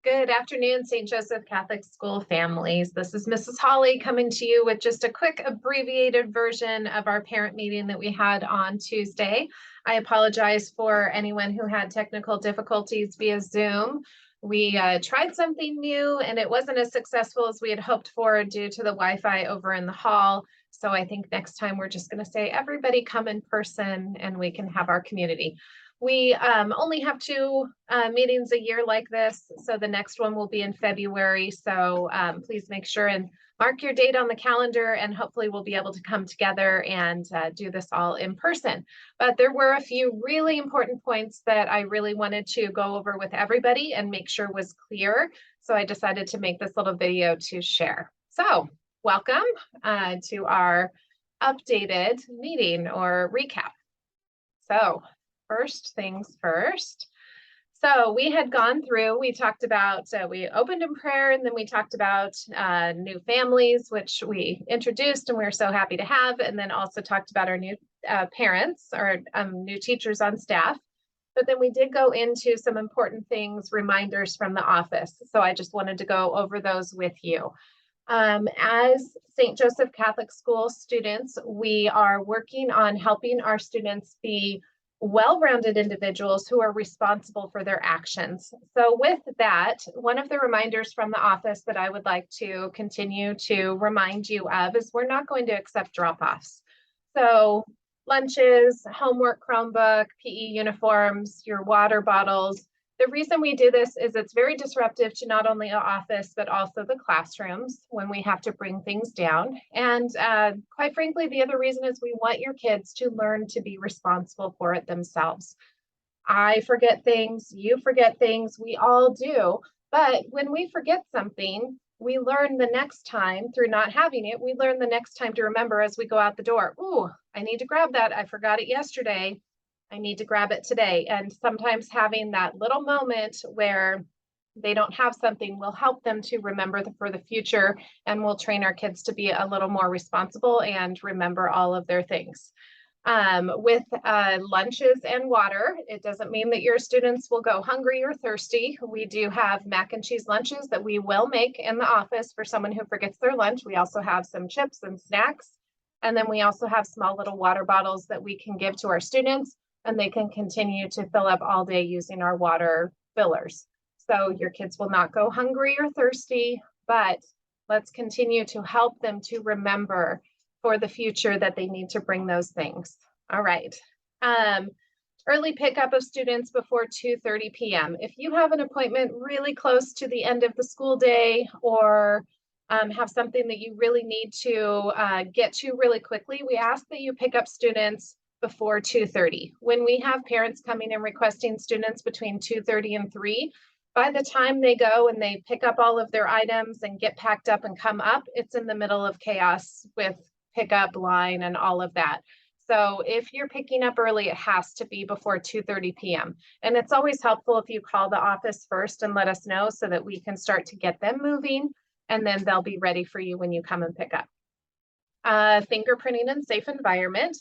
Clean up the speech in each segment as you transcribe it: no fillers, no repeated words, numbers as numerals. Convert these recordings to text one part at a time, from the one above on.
Good afternoon, St. Joseph Catholic School families. This is Mrs. Holly coming to you with just a quick abbreviated version of our parent meeting that we had on Tuesday. I apologize for anyone who had technical difficulties via Zoom. We tried something new and it wasn't as successful as we had hoped for due to the Wi-Fi over in the hall. So I think next time we're just going to say, everybody come in person and we can have our community. We only have two meetings a year like this, so the next one will be in February. So please make sure and mark your date on the calendar, and hopefully we'll be able to come together and do this all in person. But there were a few really important points that I really wanted to go over with everybody and make sure was clear. So I decided to make this little video to share. So welcome to our updated meeting or recap. So first things first. So we had gone through, we talked about, we opened in prayer, and then we talked about new families, which we introduced and we were so happy to have, and then also talked about our new parents or new teachers on staff. But then we did go into some important things, reminders from the office. So I just wanted to go over those with you. As St. Joseph Catholic School students, we are working on helping our students be well-rounded individuals who are responsible for their actions. So with that, one of the reminders from the office that I would like to continue to remind you of is we're not going to accept drop-offs. So lunches, homework Chromebook, PE uniforms, your water bottles. The reason we do this is it's very disruptive to not only the office, but also the classrooms when we have to bring things down. And quite frankly, the other reason is we want your kids to learn to be responsible for it themselves. I forget things, you forget things, we all do. But when we forget something, we learn the next time through not having it, we learn the next time to remember as we go out the door. Ooh, I need to grab that. I forgot it yesterday. I need to grab it today. And sometimes having that little moment where they don't have something will help them to remember for the future, and we'll train our kids to be a little more responsible and remember all of their things. With lunches and water, it doesn't mean that your students will go hungry or thirsty. We do have mac and cheese lunches that we will make in the office for someone who forgets their lunch. We also have some chips and snacks. And then we also have small little water bottles that we can give to our students, and they can continue to fill up all day using our water fillers. So your kids will not go hungry or thirsty, but let's continue to help them to remember for the future that they need to bring those things. All right. Early pickup of students before 2:30 p.m. If you have an appointment really close to the end of the school day, or have something that you really need to get to really quickly, we ask that you pick up students before 2:30. When we have parents coming and requesting students between 2:30 and 3, by the time they go and they pick up all of their items and get packed up and come up, it's in the middle of chaos with pickup line and all of that. So if you're picking up early, it has to be before 2:30 p.m. And it's always helpful if you call the office first and let us know so that we can start to get them moving, and then they'll be ready for you when you come and pick up. Fingerprinting and safe environment.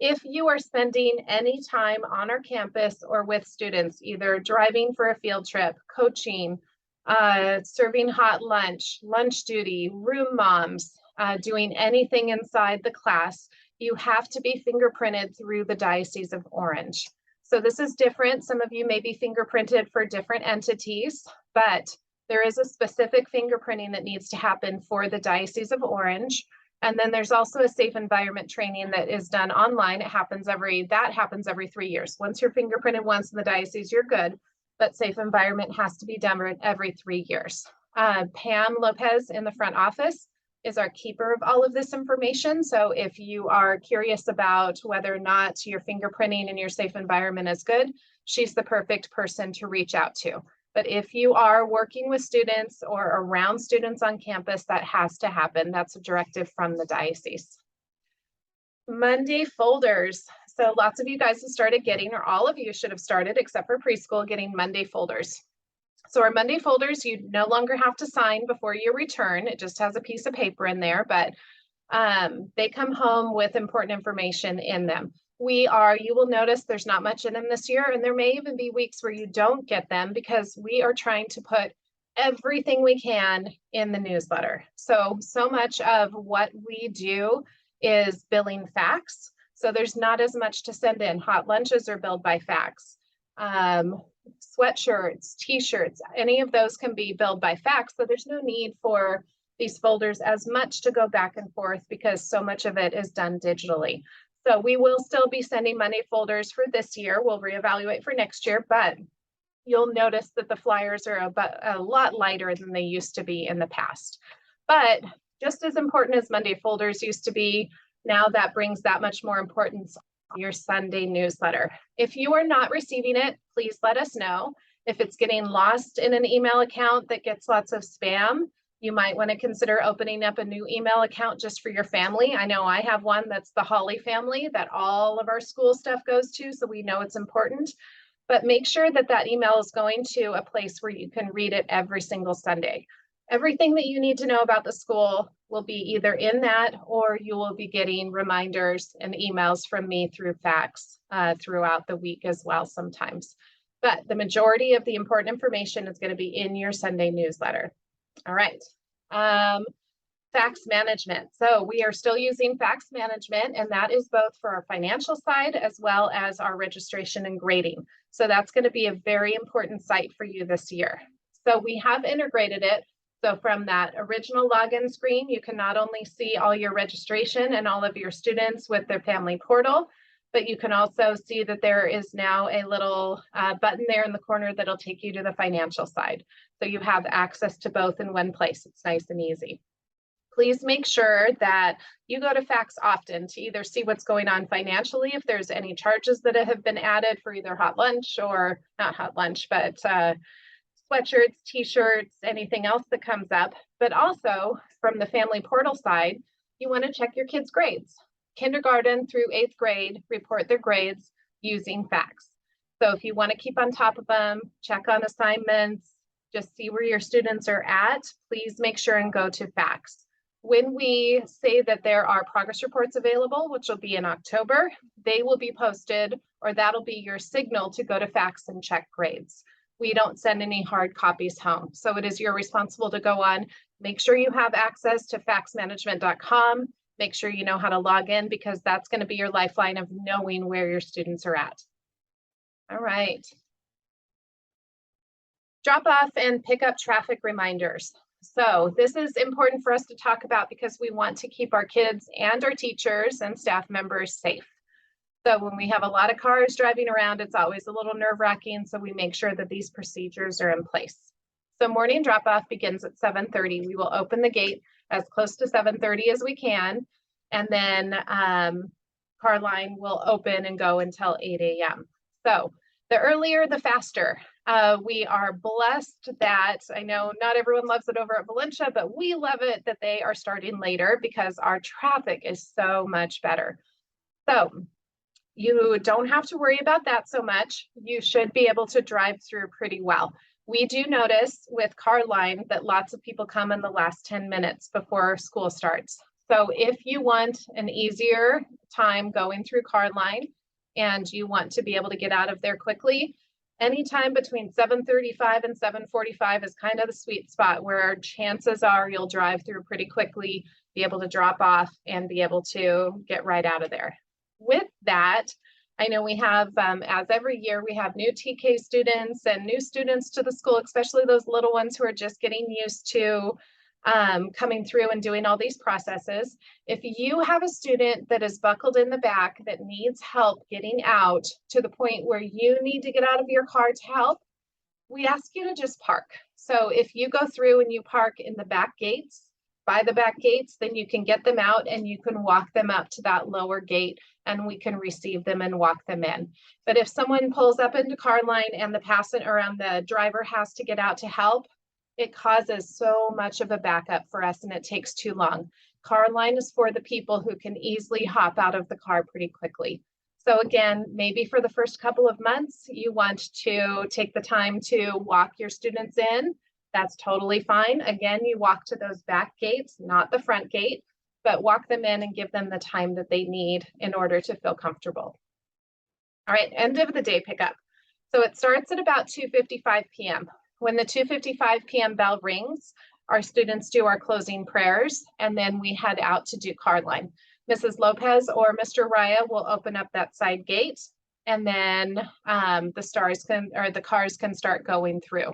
If you are spending any time on our campus or with students, either driving for a field trip, coaching, serving hot lunch, lunch duty, room moms, doing anything inside the class, you have to be fingerprinted through the Diocese of Orange. So this is different. Some of you may be fingerprinted for different entities, but there is a specific fingerprinting that needs to happen for the Diocese of Orange. And then there's also a safe environment training that is done online. That happens every 3 years. Once you're fingerprinted once in the diocese, you're good, but safe environment has to be done every 3 years. Pam Lopez in the front office is our keeper of all of this information. So if you are curious about whether or not your fingerprinting and your safe environment is good, she's the perfect person to reach out to. But if you are working with students or around students on campus, that has to happen. That's a directive from the diocese. Monday folders. So lots of you guys have started getting, or all of you should have started, except for preschool, getting Monday folders. So our Monday folders, you no longer have to sign before you return. It just has a piece of paper in there, but they come home with important information in them. You will notice there's not much in them this year, and there may even be weeks where you don't get them because we are trying to put everything we can in the newsletter. So much of what we do is billing fax. So there's not as much to send in. Hot lunches are billed by fax. Sweatshirts, t-shirts, any of those can be billed by fax. So there's no need for these folders as much to go back and forth because so much of it is done digitally. So we will still be sending Monday folders for this year. We'll reevaluate for next year, but you'll notice that the flyers are a lot lighter than they used to be in the past. But just as important as Monday folders used to be, now that brings that much more importance on your Sunday newsletter. If you are not receiving it, please let us know. If it's getting lost in an email account that gets lots of spam, you might want to consider opening up a new email account just for your family. I know I have one that's the Holly family that all of our school stuff goes to, so we know it's important. But make sure that that email is going to a place where you can read it every single Sunday. Everything that you need to know about the school will be either in that, or you will be getting reminders and emails from me through fax throughout the week as well sometimes. But the majority of the important information is going to be in your Sunday newsletter. All right. Fax management. So we are still using fax management, and that is both for our financial side as well as our registration and grading. So that's going to be a very important site for you this year. So we have integrated it. So from that original login screen, you can not only see all your registration and all of your students with their family portal, but you can also see that there is now a little button there in the corner that'll take you to the financial side. So you have access to both in one place. It's nice and easy. Please make sure that you go to fax often to either see what's going on financially, if there's any charges that have been added for either hot lunch or not hot lunch, but sweatshirts, t-shirts, anything else that comes up. But also from the family portal side, you want to check your kids' grades. Kindergarten through 8th grade report their grades using fax. So if you want to keep on top of them, check on assignments, just see where your students are at, please make sure and go to fax. When we say that there are progress reports available, which will be in October, they will be posted, or that'll be your signal to go to fax and check grades. We don't send any hard copies home. So it is your responsible to go on, make sure you have access to faxmanagement.com, make sure you know how to log in, because that's going to be your lifeline of knowing where your students are at. All right. Drop off and pick up traffic reminders. So this is important for us to talk about because we want to keep our kids and our teachers and staff members safe. So when we have a lot of cars driving around, it's always a little nerve-wracking. So we make sure that these procedures are in place. So morning drop-off begins at 7:30. We will open the gate as close to 7:30 as we can. And then car line will open and go until 8 a.m. So the earlier, the faster. We are blessed that, I know not everyone loves it over at Valencia, but we love it that they are starting later because our traffic is so much better. So you don't have to worry about that so much. You should be able to drive through pretty well. We do notice with car line that lots of people come in the last 10 minutes before school starts. So if you want an easier time going through car line and you want to be able to get out of there quickly, anytime between 7:35 and 7:45 is kind of the sweet spot where chances are you'll drive through pretty quickly, be able to drop off and be able to get right out of there. With that, I know we have, as every year, we have new TK students and new students to the school, especially those little ones who are just getting used to coming through and doing all these processes. If you have a student that is buckled in the back that needs help getting out to the point where you need to get out of your car to help, we ask you to just park. So if you go through and you park in the back gates, by the back gates, then you can get them out and you can walk them up to that lower gate and we can receive them and walk them in. But if someone pulls up into car line and the passenger or the driver has to get out to help, it causes so much of a backup for us and it takes too long. Car line is for the people who can easily hop out of the car pretty quickly. So again, maybe for the first couple of months, you want to take the time to walk your students in. That's totally fine. Again, you walk to those back gates, not the front gate, but walk them in and give them the time that they need in order to feel comfortable. All right, end of the day pickup. So it starts at about 2:55 p.m. When the 2:55 p.m. bell rings, our students do our closing prayers, and then we head out to do card line. Mrs. Lopez or Mr. Raya will open up that side gate, and then the cars can start going through.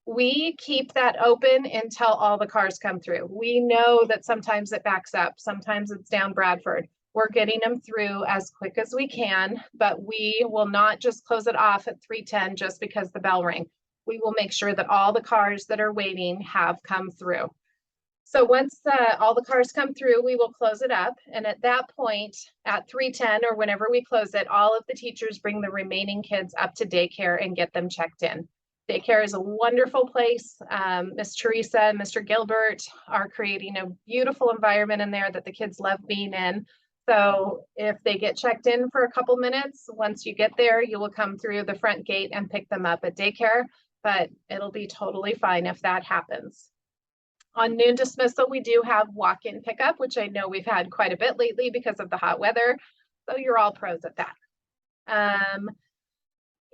We keep that open until all the cars come through. We know that sometimes it backs up, sometimes it's down Bradford. We're getting them through as quick as we can, but we will not just close it off at 3:10 just because the bell rang. We will make sure that all the cars that are waiting have come through. So once all the cars come through, we will close it up. And at that point, at 3:10 or whenever we close it, all of the teachers bring the remaining kids up to daycare and get them checked in. Daycare is a wonderful place. Miss Teresa and Mr. Gilbert are creating a beautiful environment in there that the kids love being in. So if they get checked in for a couple minutes, once you get there, you will come through the front gate and pick them up at daycare, but it'll be totally fine if that happens. On noon dismissal, we do have walk-in pickup, which I know we've had quite a bit lately because of the hot weather. So you're all pros at that.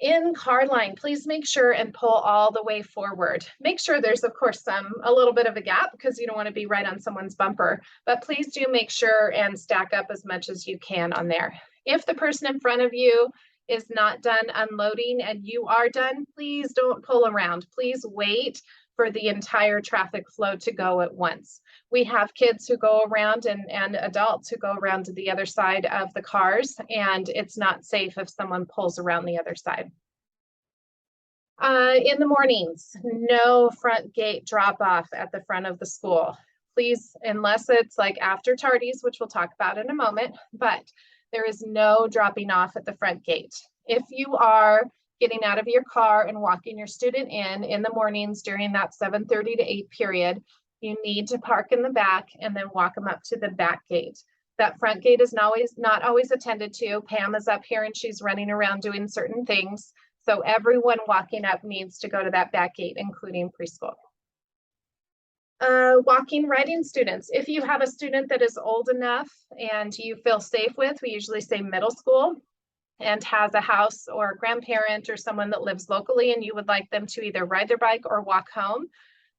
In card line, please make sure and pull all the way forward. Make sure there's, of course, a little bit of a gap because you don't want to be right on someone's bumper, but please do make sure and stack up as much as you can on there. If the person in front of you is not done unloading and you are done, please don't pull around. Please wait for the entire traffic flow to go at once. We have kids who go around and adults who go around to the other side of the cars, and it's not safe if someone pulls around the other side. In the mornings, no front gate drop off at the front of the school. Please, unless it's like after tardies, which we'll talk about in a moment, but there is no dropping off at the front gate. If you are getting out of your car and walking your student in the mornings during that 7:30 to 8 period, you need to park in the back and then walk them up to the back gate. That front gate is not always attended to. Pam is up here and she's running around doing certain things. So everyone walking up needs to go to that back gate, including preschool. Walking writing students. If you have a student that is old enough and you feel safe with, we usually say middle school, and has a house or a grandparent or someone that lives locally and you would like them to either ride their bike or walk home,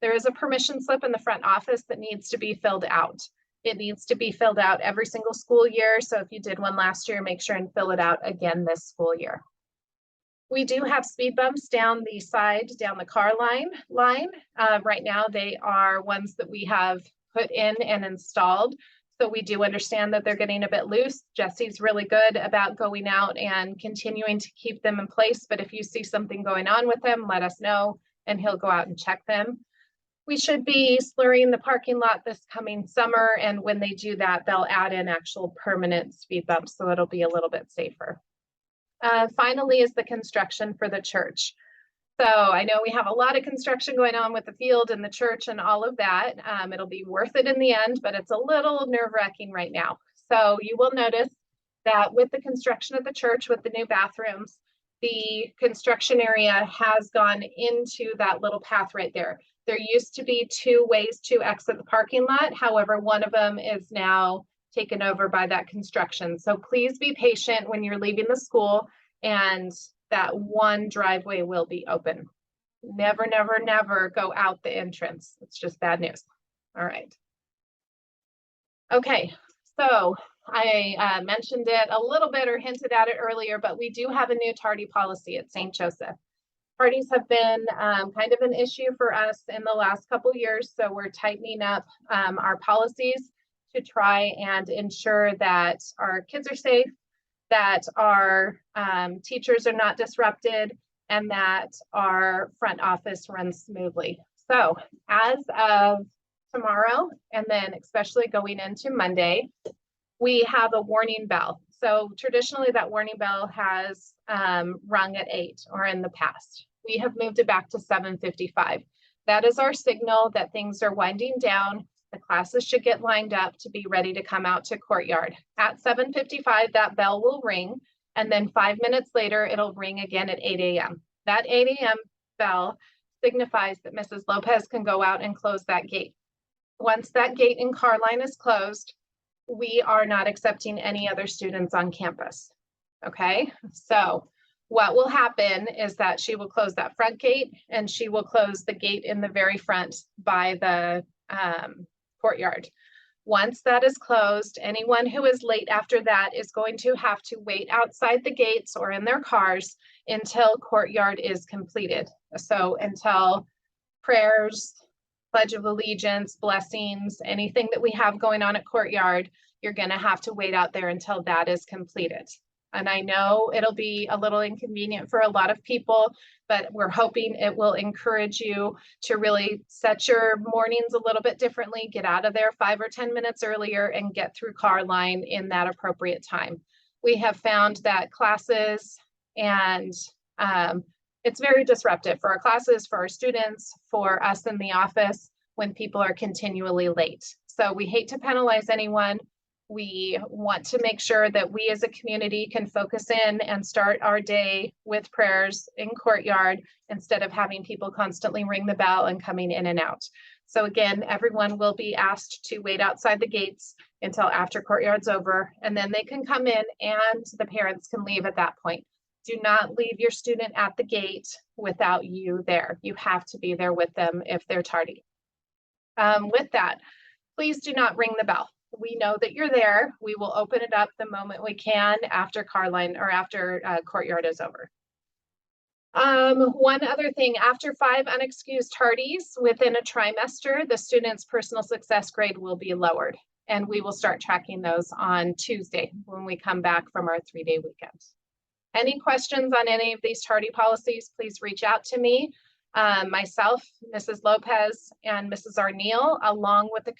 there is a permission slip in the front office that needs to be filled out. It needs to be filled out every single school year. So if you did one last year, make sure and fill it out again this school year. We do have speed bumps down the side, down the car line. Right now, they are ones that we have put in and installed. So we do understand that they're getting a bit loose. Jesse's really good about going out and continuing to keep them in place. But if you see something going on with them, let us know and he'll go out and check them. We should be slurring the parking lot this coming summer. And when they do that, they'll add in actual permanent speed bumps. So it'll be a little bit safer. Finally is the construction for the church. So I know we have a lot of construction going on with the field and the church and all of that. It'll be worth it in the end, but it's a little nerve-wracking right now. So you will notice that with the construction of the church, with the new bathrooms, the construction area has gone into that little path right there. There used to be 2 ways to exit the parking lot. However, one of them is now taken over by that construction. So please be patient when you're leaving the school, and that one driveway will be open. Never, never, never go out the entrance. It's just bad news. All right. Okay, so I mentioned it a little bit or hinted at it earlier, but we do have a new tardy policy at St. Joseph. Tardies have been kind of an issue for us in the last couple years, so we're tightening up our policies to try and ensure that our kids are safe, that our teachers are not disrupted, and that our front office runs smoothly. So as of tomorrow, and then especially going into Monday, we have a warning bell. So traditionally that warning bell has rung at 8 or in the past. We have moved it back to 7:55. That is our signal that things are winding down. The classes should get lined up to be ready to come out to courtyard. At 7:55, that bell will ring, and then 5 minutes later, it'll ring again at 8 a.m. That 8 a.m. bell signifies that Mrs. Lopez can go out and close that gate. Once that gate in car line is closed, we are not accepting any other students on campus. Okay, so What will happen is that she will close that front gate and she will close the gate in the very front by the courtyard. Once that is closed, anyone who is late after that is going to have to wait outside the gates or in their cars until courtyard is completed. So until prayers, Pledge of Allegiance, blessings, anything that we have going on at courtyard, you're going to have to wait out there until that is completed. And I know it'll be a little inconvenient for a lot of people, but we're hoping it will encourage you to really set your mornings a little bit differently, get out of there 5 or 10 minutes earlier and get through car line in that appropriate time. We have found that classes and it's very disruptive for our classes, for our students, for us in the office when people are continually late. So we hate to penalize anyone. We want to make sure that we as a community can focus in and start our day with prayers in courtyard instead of having people constantly ring the bell and coming in and out. So again, everyone will be asked to wait outside the gates until after courtyard's over, and then they can come in and the parents can leave at that point. Do not leave your student at the gate without you there. You have to be there with them if they're tardy. With that, please do not ring the bell. We know that you're there. We will open it up the moment we can after car line or after courtyard is over. One other thing, after 5 unexcused tardies within a trimester, the student's personal success grade will be lowered. And we will start tracking those on Tuesday when we come back from our 3-day weekend. Any questions on any of these tardy policies, please reach out to me, myself, Mrs. Lopez, and Mrs. Arneal, along with the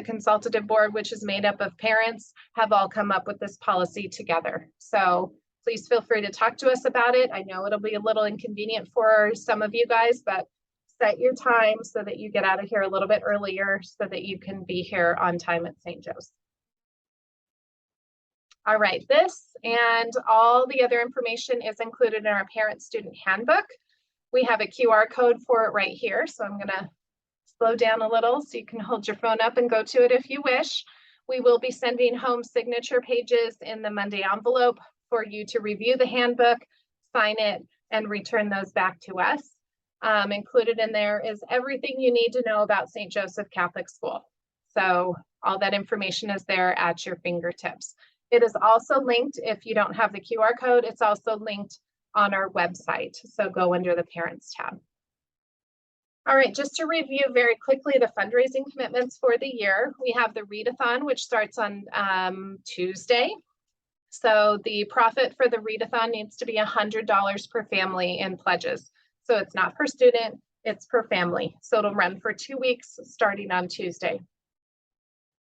consultative board, which is made up of parents, have all come up with this policy together. So please feel free to talk to us about it. I know it'll be a little inconvenient for some of you guys, but set your time so that you get out of here a little bit earlier so that you can be here on time at St. Joe's. All right, this and all the other information is included in our parent-student handbook. We have a QR code for it right here, so I'm gonna slow down a little so you can hold your phone up and go to it if you wish. We will be sending home signature pages in the Monday envelope for you to review the handbook, sign it, and return those back to us. Included in there is everything you need to know about St. Joseph Catholic School. So all that information is there at your fingertips. It is also linked, if you don't have the QR code, it's also linked on our website. So go under the Parents tab. All right, just to review very quickly the fundraising commitments for the year, we have the Readathon, which starts on Tuesday. So the profit for the Readathon needs to be $100 per family in pledges. So it's not per student, it's per family. So it'll run for 2 weeks starting on Tuesday.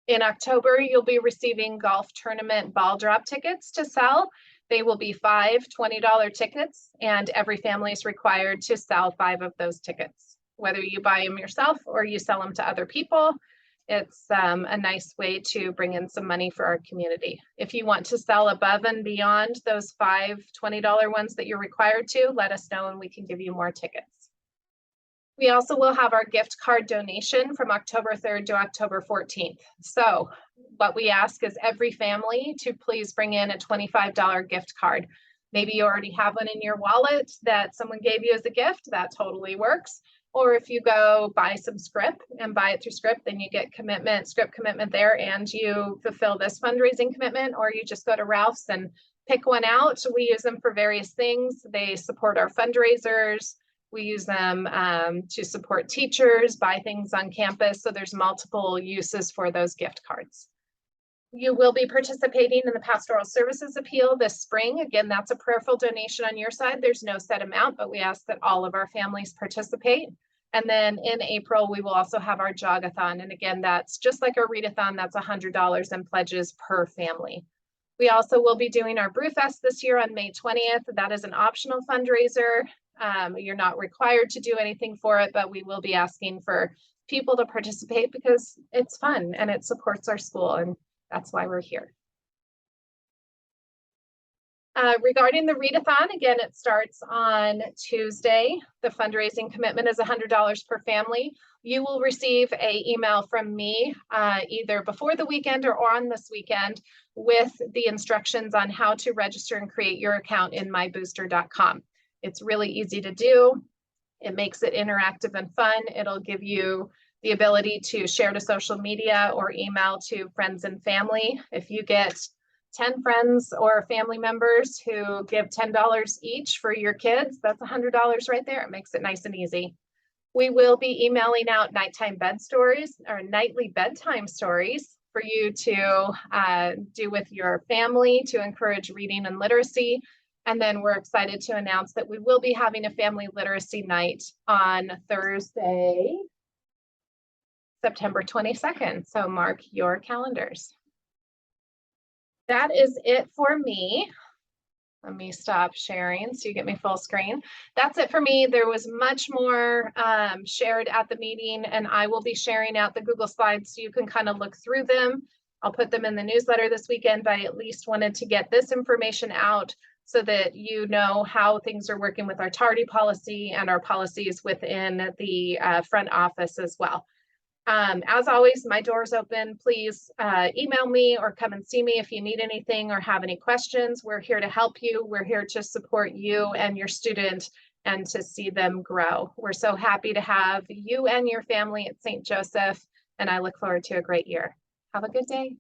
In October, you'll be receiving golf tournament ball drop tickets to sell. They will be 5 $20 tickets, and every family is required to sell 5 of those tickets. Whether you buy them yourself or you sell them to other people, it's a nice way to bring in some money for our community. If you want to sell above and beyond those 5 $20 ones that you're required to, let us know and we can give you more tickets. We also will have our gift card donation from October 3rd to October 14th. So what we ask is every family to please bring in a $25 gift card. Maybe you already have one in your wallet that someone gave you as a gift, that totally works. Or if you go buy some script and buy it through script, then you get script commitment there and you fulfill this fundraising commitment, or you just go to Ralph's and pick one out. We use them for various things. They support our fundraisers. We use them to support teachers, buy things on campus. So there's multiple uses for those gift cards. You will be participating in the Pastoral Services Appeal this spring. Again, that's a prayerful donation on your side. There's no set amount, but we ask that all of our families participate. And then in April, we will also have our Jogathon. And again, that's just like our Readathon, that's $100 in pledges per family. We also will be doing our Brewfest this year on May 20th. That is an optional fundraiser. You're not required to do anything for it, but we will be asking for people to participate because it's fun and it supports our school, and that's why we're here. Regarding the Readathon, again, it starts on Tuesday. The fundraising commitment is $100 per family. You will receive an email from me either before the weekend or on this weekend with the instructions on how to register and create your account in mybooster.com. It's really easy to do. It makes it interactive and fun. It'll give you the ability to share to social media or email to friends and family. If you get 10 friends or family members who give $10 each for your kids, that's $100 right there. It makes it nice and easy. We will be emailing out nighttime bed stories or nightly bedtime stories for you to do with your family to encourage reading and literacy. And then we're excited to announce that we will be having a family literacy night on Thursday, September 22nd. So mark your calendars. That is it for me. Let me stop sharing so you get me full screen. That's it for me. There was much more shared at the meeting, and I will be sharing out the Google Slides so you can kind of look through them. I'll put them in the newsletter this weekend, but I at least wanted to get this information out so that you know how things are working with our tardy policy and our policies within the front office as well. As always, my door's open. Please email me or come and see me if you need anything or have any questions. We're here to help you. We're here to support you and your student and to see them grow. We're so happy to have you and your family at St. Joseph, and I look forward to a great year. Have a good day.